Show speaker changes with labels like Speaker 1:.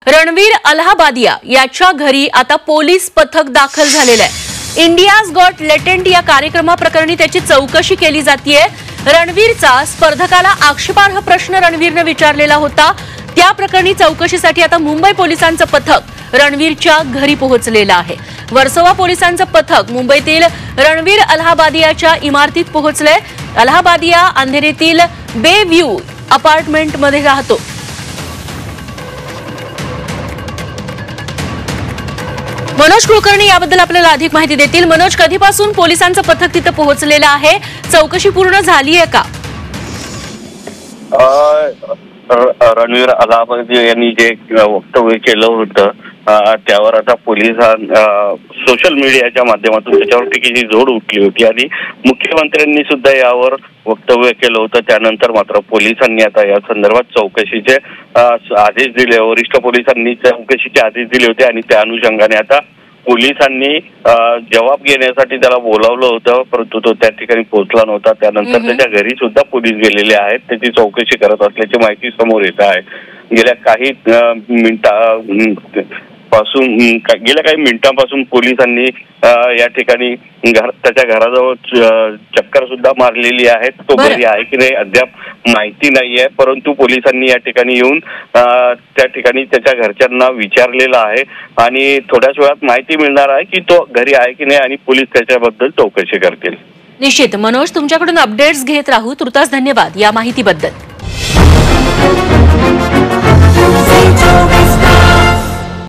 Speaker 1: रणवीर अलाहाबादिया याच्या घरी आता पोलीस पथक दाखल झालेलं आहे। इंडियाज गॉट लेटेंट या कार्यक्रमाप्रकरणी त्याची चौकशी केली जातेय। रणवीरचा स्पर्धकाला आक्षेपार्ह प्रश्न रणवीरने विचारलेला होता। त्या प्रकरणी चौकशीसाठी आता मुंबई पोलिसांचं पथक रणवीरच्या घरी पोहोचलेलं आहे। वर्सोवा पोलिसांचं पथक मुंबईतील रणवीर अलाहाबादियाच्या इमारतीत पोहोचलंय। अलाहाबादिया अंधेरीतील बे व्ह्यू अपार्टमेंट मध्ये राहतो। मनोज कुलकर्णी याबद्दल आपल्याला अधिक माहिती देतील। मनोज, कधीपासून पोलिसांचं पथक तिथे पोहोचलेलं आहे? चौकशी पूर्ण झाली आहे का?
Speaker 2: रणवीर अलाहाबादिया यांनी जे वक्तव्य केलं होतं त्यावर आता सोशल मीडियाच्या माध्यमातून त्याच्यावर टीकेची झोड उठली होती आणि मुख्यमंत्र्यांनी सुद्धा यावर वक्तव्य केलं होतं। त्यानंतर मात्र पोलिसांनी आता या संदर्भात चौकशीचे आदेश दिले। वरिष्ठ पोलिसांनी चौकशीचे आदेश दिले होते आणि त्या अनुषंगाने आता पोलिसांनी जबाब घेण्यासाठी त्याला बोलावलं होतं, परंतु तो त्या ठिकाणी पोहोचला नव्हता। त्यानंतर त्याच्या घरी सुद्धा पोलीस गेलेले आहेत, त्याची चौकशी करत असल्याची माहिती समोर येत आहे। गेल्या काही मिनिटांपासून पोलिसांनी या ठिकाणी त्याच्या घराजवळ चक्कर सुद्धा मारलेली आहे। तो घरी आहे की नाही अद्याप माहिती नाहीये, परंतु पोलिसांनी या ठिकाणी येऊन त्या ठिकाणी त्याच्या घरच्यांना विचारलेलं आहे आणि थोड्याच वेळात माहिती मिळणार आहे की तो घरी आहे की नाही आणि पोलीस त्याच्याबद्दल चौकशी करतील।
Speaker 1: निश्चित मनोज, तुमच्याकडून अपडेट्स घेत राहू। तुर्तास धन्यवाद या माहितीबद्दल।